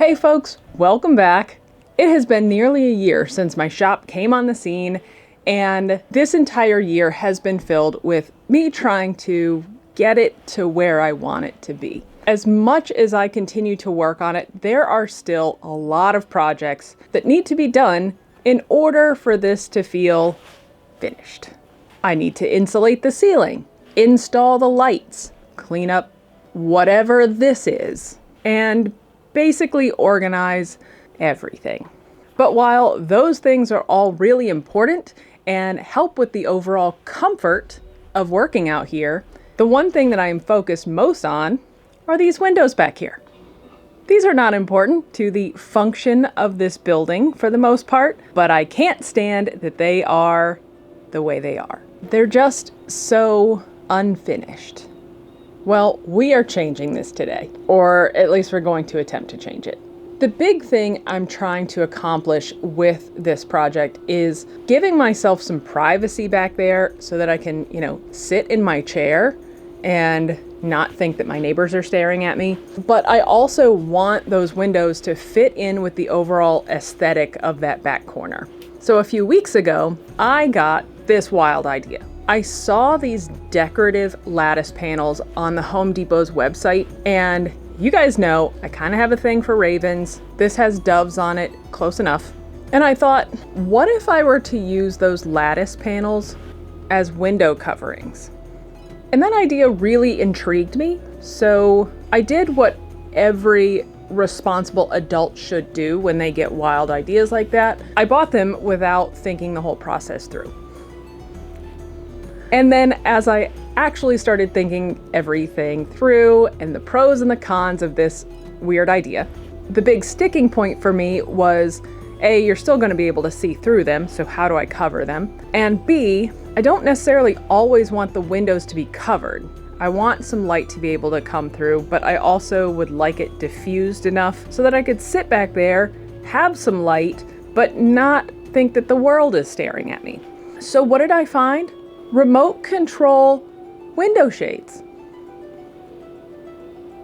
Hey folks, welcome back. It has been nearly a year since my shop came on the scene, and this entire year has been filled with me trying to get it to where I want it to be. As much as I continue to work on it, there are still a lot of projects that need to be done in order for this to feel finished. I need to insulate the ceiling, install the lights, clean up whatever this is, and basically organize everything. But while those things are all really important and help with the overall comfort of working out here, the one thing that I am focused most on are these windows back here. These are not important to the function of this building for the most part, but I can't stand that they are the way they are. They're just so unfinished. Well, we are changing this today, or at least we're going to attempt to change it. The big thing I'm trying to accomplish with this project is giving myself some privacy back there so that I can, sit in my chair and not think that my neighbors are staring at me. But I also want those windows to fit in with the overall aesthetic of that back corner. So a few weeks ago, I got this wild idea. I saw these decorative lattice panels on the Home Depot's website, and you guys know I kind of have a thing for ravens. This has doves on it, close enough. And I thought, what if I were to use those lattice panels as window coverings? And that idea really intrigued me, so I did what every responsible adult should do when they get wild ideas like that. I bought them without thinking the whole process through. And then as I actually started thinking everything through and the pros and the cons of this weird idea, the big sticking point for me was A, you're still going to be able to see through them, so how do I cover them? And B, I don't necessarily always want the windows to be covered. I want some light to be able to come through, but I also would like it diffused enough so that I could sit back there, have some light, but not think that the world is staring at me. So what did I find? Remote control window shades.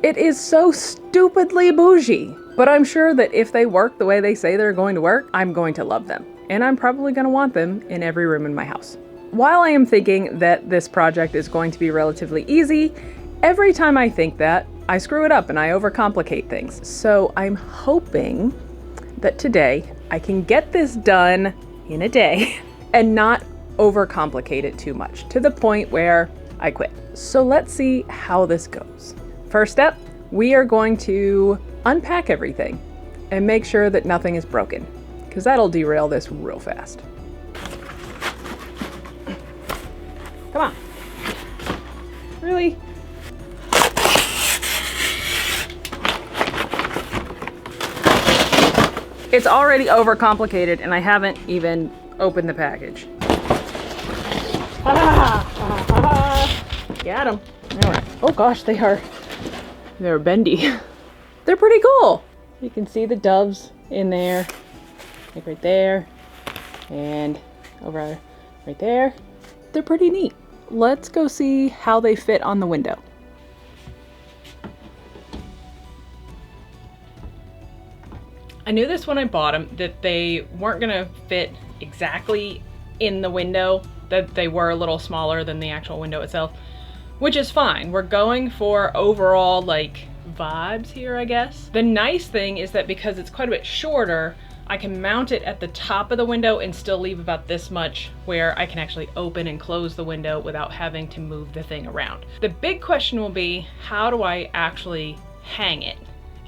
It is so stupidly bougie, but I'm sure that if they work the way they say they're going to work, I'm going to love them. And I'm probably going to want them in every room in my house. While I am thinking that this project is going to be relatively easy, every time I think that, I screw it up and I overcomplicate things. So I'm hoping that today I can get this done in a day and not overcomplicate it too much to the point where I quit. So let's see how this goes. First step, we are going to unpack everything and make sure that nothing is broken, because that'll derail this real fast. Come on. Really? It's already overcomplicated and I haven't even opened the package. Got them. All right. Oh gosh, they're bendy. They're pretty cool. You can see the doves in there, like right there, and over right there. They're pretty neat. Let's go see how they fit on the window. I knew this when I bought them, that they weren't gonna fit exactly in the window, that they were a little smaller than the actual window itself, which is fine. We're going for overall vibes here, I guess. The nice thing is that because it's quite a bit shorter, I can mount it at the top of the window and still leave about this much where I can actually open and close the window without having to move the thing around. The big question will be, how do I actually hang it?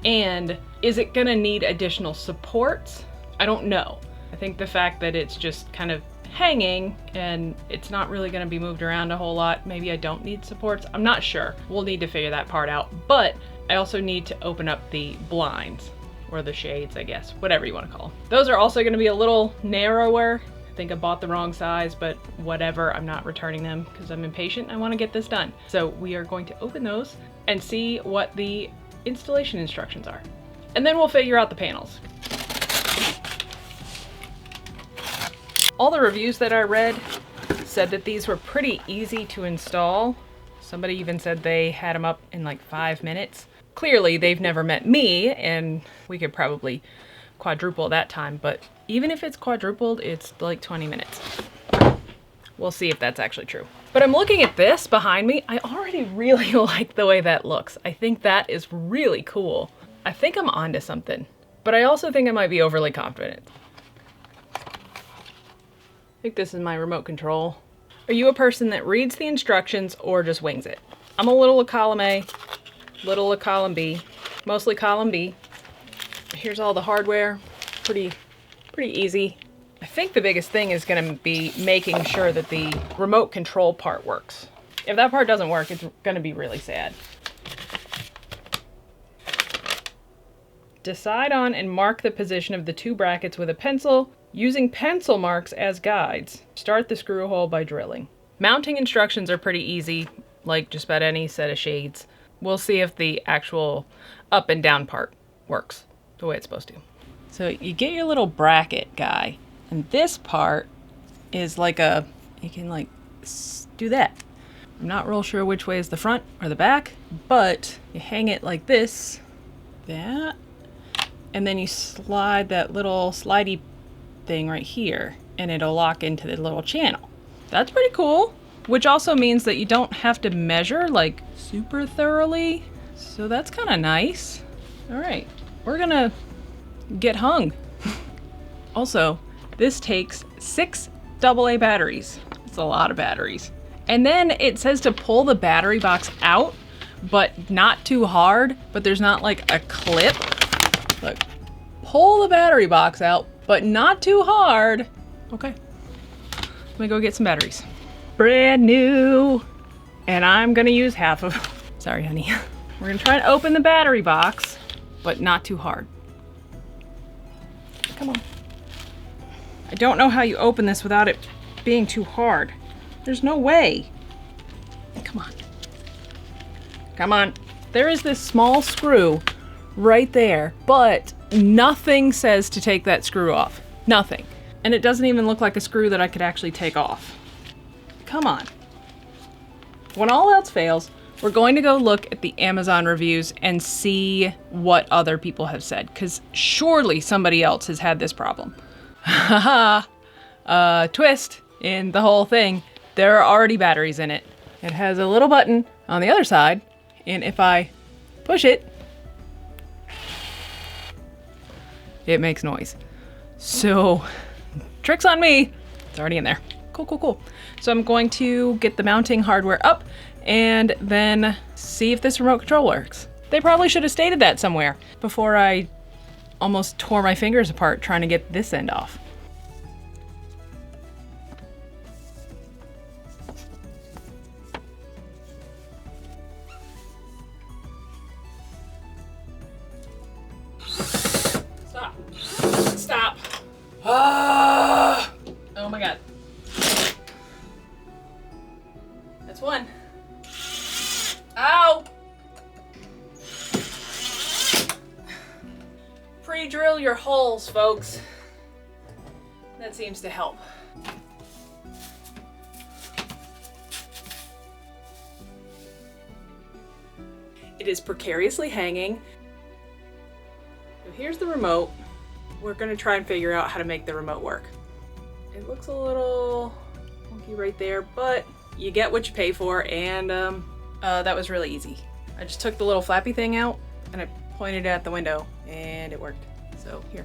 And is it gonna need additional supports? I don't know. I think the fact that it's just kind of hanging and it's not really going to be moved around a whole lot. Maybe I don't need supports. I'm not sure. We'll need to figure that part out. But I also need to open up the blinds, or the shades, I guess, whatever you want to call them. Those are also going to be a little narrower. I think I bought the wrong size, but whatever. I'm not returning them because I'm impatient. I want to get this done. So we are going to open those and see what the installation instructions are. And then we'll figure out the panels. All the reviews that I read said that these were pretty easy to install. Somebody even said they had them up in like 5 minutes. Clearly, they've never met me, and we could probably quadruple that time, but even if it's quadrupled, it's like 20 minutes. We'll see if that's actually true. But I'm looking at this behind me. I already really like the way that looks. I think that is really cool. I think I'm onto something, but I also think I might be overly confident. I think this is my remote control. Are you a person that reads the instructions or just wings it? I'm a little of column A, little of column B, mostly column B. Here's all the hardware, pretty easy. I think the biggest thing is gonna be making sure that the remote control part works. If that part doesn't work, it's gonna be really sad. Decide on and mark the position of the 2 brackets with a pencil, using pencil marks as guides. Start the screw hole by drilling. Mounting instructions are pretty easy, like just about any set of shades. We'll see if the actual up and down part works the way it's supposed to. So you get your little bracket guy, and this part is like you can like do that. I'm not real sure which way is the front or the back, but you hang it like this, that, and then you slide that little slidey thing right here, and it'll lock into the little channel. That's pretty cool, which also means that you don't have to measure like super thoroughly, so that's kind of nice. All right, we're gonna get hung. Also, this takes 6 AA batteries. It's a lot of batteries. And then it says to pull the battery box out, but not too hard, but there's not like a clip. Look, pull the battery box out, but not too hard. Okay, let me go get some batteries. Brand new, and I'm gonna use half of, sorry honey. We're gonna try and open the battery box, but not too hard. Come on. I don't know how you open this without it being too hard. There's no way. Come on. Come on. There is this small screw right there, but nothing says to take that screw off. Nothing. And it doesn't even look like a screw that I could actually take off. Come on. When all else fails, we're going to go look at the Amazon reviews and see what other people have said, because surely somebody else has had this problem. Haha. Twist in the whole thing. There are already batteries in it. It has a little button on the other side, and if I push it, it makes noise. So, tricks on me. It's already in there. Cool, cool, cool. So I'm going to get the mounting hardware up and then see if this remote control works. They probably should have stated that somewhere before I almost tore my fingers apart trying to get this end off. Stop. Stop. Ah! Oh my God. That's one. Ow! Pre-drill your holes, folks. That seems to help. It is precariously hanging. So here's the remote. We're gonna try and figure out how to make the remote work. It looks a little funky right there, but you get what you pay for, and that was really easy. I just took the little flappy thing out and I pointed it at the window and it worked. So here.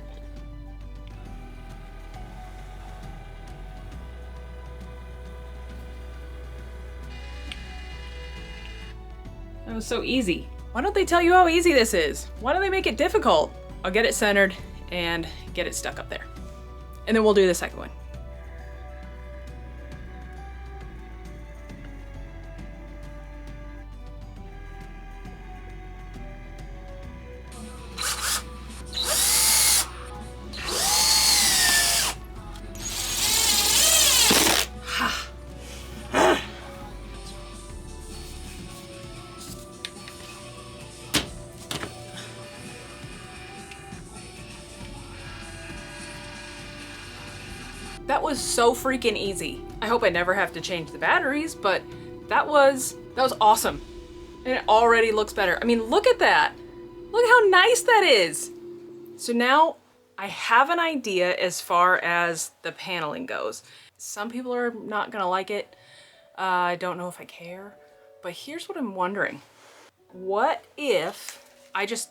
That was so easy. Why don't they tell you how easy this is? Why do they make it difficult? I'll get it centered and get it stuck up there. And then we'll do the second one. That was so freaking easy. I hope I never have to change the batteries, but that was awesome. And it already looks better. I mean, look at that. Look how nice that is. So now I have an idea as far as the paneling goes. Some people are not gonna like it. I don't know if I care, but here's what I'm wondering. What if I just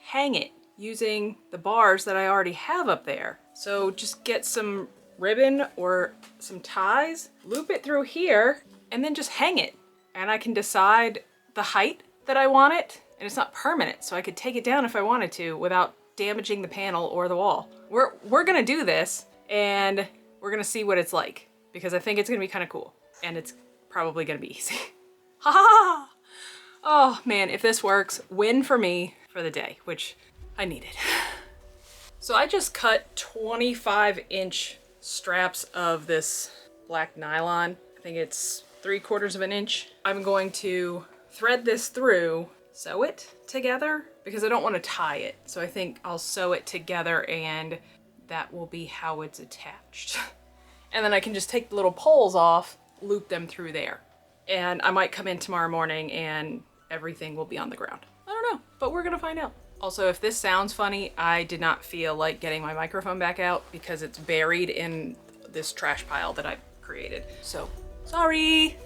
hang it using the bars that I already have up there? So just get some ribbon or some ties, loop it through here, and then just hang it. And I can decide the height that I want it, and it's not permanent, so I could take it down if I wanted to without damaging the panel or the wall. We're gonna do this, and we're gonna see what it's like, because I think it's gonna be kind of cool, and it's probably gonna be easy. Ha ha ha! Oh man, if this works, win for me for the day, which I needed. So I just cut 25-inch straps of this black nylon. I think it's 3/4 of an inch. I'm going to thread this through, sew it together, because I don't want to tie it. So I think I'll sew it together and that will be how it's attached. And then I can just take the little poles off, loop them through there. And I might come in tomorrow morning and everything will be on the ground. I don't know, but we're gonna find out. Also, if this sounds funny, I did not feel like getting my microphone back out because it's buried in this trash pile that I created. So, sorry.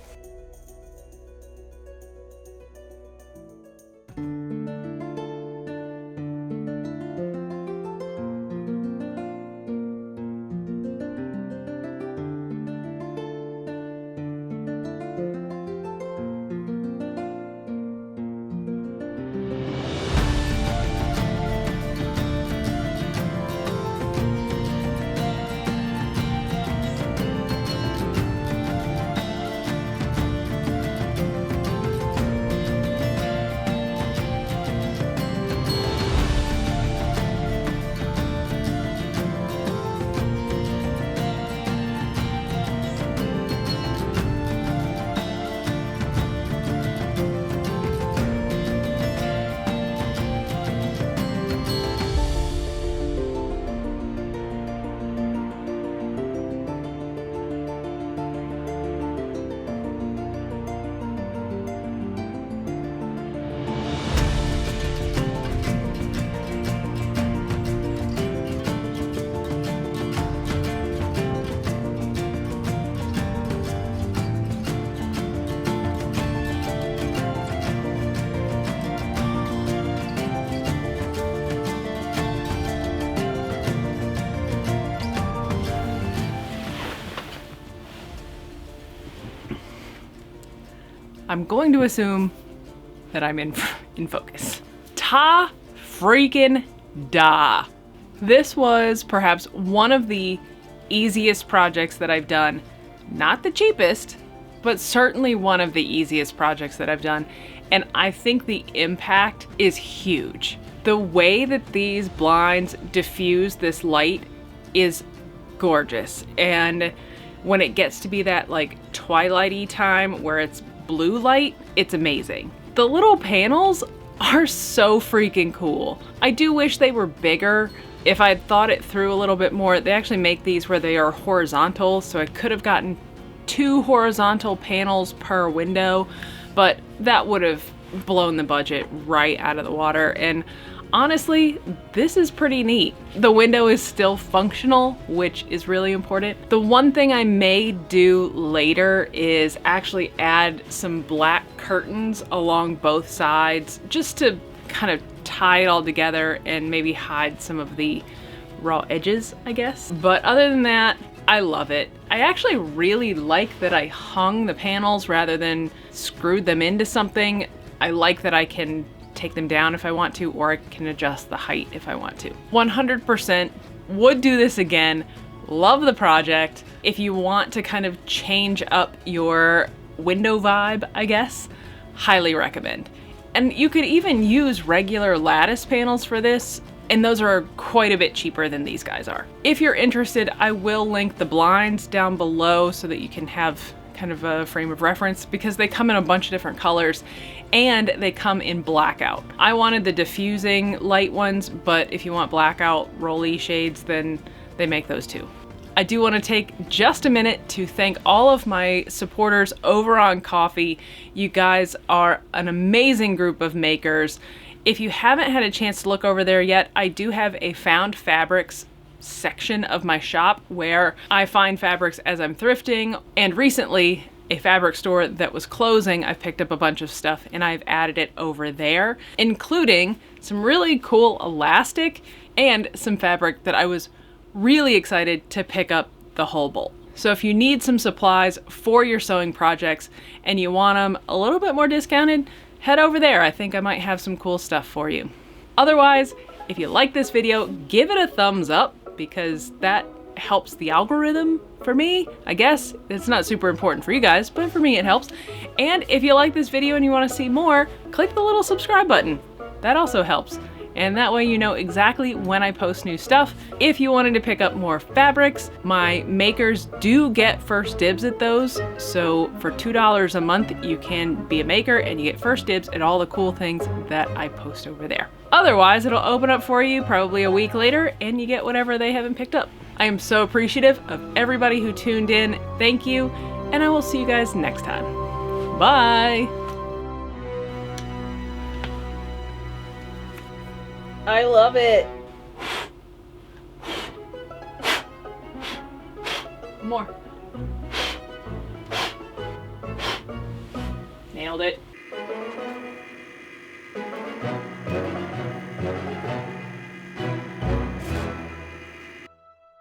I'm going to assume that I'm in focus. Ta freaking da. This was perhaps one of the easiest projects that I've done. Not the cheapest, but certainly one of the easiest projects that I've done. And I think the impact is huge. The way that these blinds diffuse this light is gorgeous. And when it gets to be that like twilighty time where it's blue light, it's amazing. The little panels are so freaking cool. I do wish they were bigger. If I'd thought it through a little bit more, they actually make these where they are horizontal, so I could have gotten 2 horizontal panels per window, but that would have blown the budget right out of the water. And honestly, this is pretty neat. The window is still functional, which is really important. The one thing I may do later is actually add some black curtains along both sides, just to kind of tie it all together and maybe hide some of the raw edges, I guess. But other than that, I love it. I actually really like that I hung the panels rather than screwed them into something. I like that I can take them down if I want to, or I can adjust the height if I want to. 100% would do this again. Love the project. If you want to kind of change up your window vibe, I guess, highly recommend. And you could even use regular lattice panels for this, and those are quite a bit cheaper than these guys are. If you're interested, I will link the blinds down below so that you can have kind of a frame of reference, because they come in a bunch of different colors and they come in blackout. I wanted the diffusing light ones, but if you want blackout rolly shades, then they make those too. I do want to take just a minute to thank all of my supporters over on Ko-fi. You guys are an amazing group of makers, If you haven't had a chance to look over there yet, I do have a found fabrics section of my shop where I find fabrics as I'm thrifting, and recently a fabric store that was closing, I've picked up a bunch of stuff and I've added it over there, including some really cool elastic and some fabric that I was really excited to pick up the whole bolt. So if you need some supplies for your sewing projects and you want them a little bit more discounted, head over there. I think I might have some cool stuff for you. Otherwise, if you like this video, give it a thumbs up because that helps the algorithm for me. I guess it's not super important for you guys, but for me it helps. And if you like this video and you want to see more, click the little subscribe button. That also helps. And that way you know exactly when I post new stuff. If you wanted to pick up more fabrics, my makers do get first dibs at those. So for $2 a month, you can be a maker and you get first dibs at all the cool things that I post over there. Otherwise, it'll open up for you probably a week later and you get whatever they haven't picked up. I am so appreciative of everybody who tuned in. Thank you, and I will see you guys next time. Bye! I love it. More. Nailed it.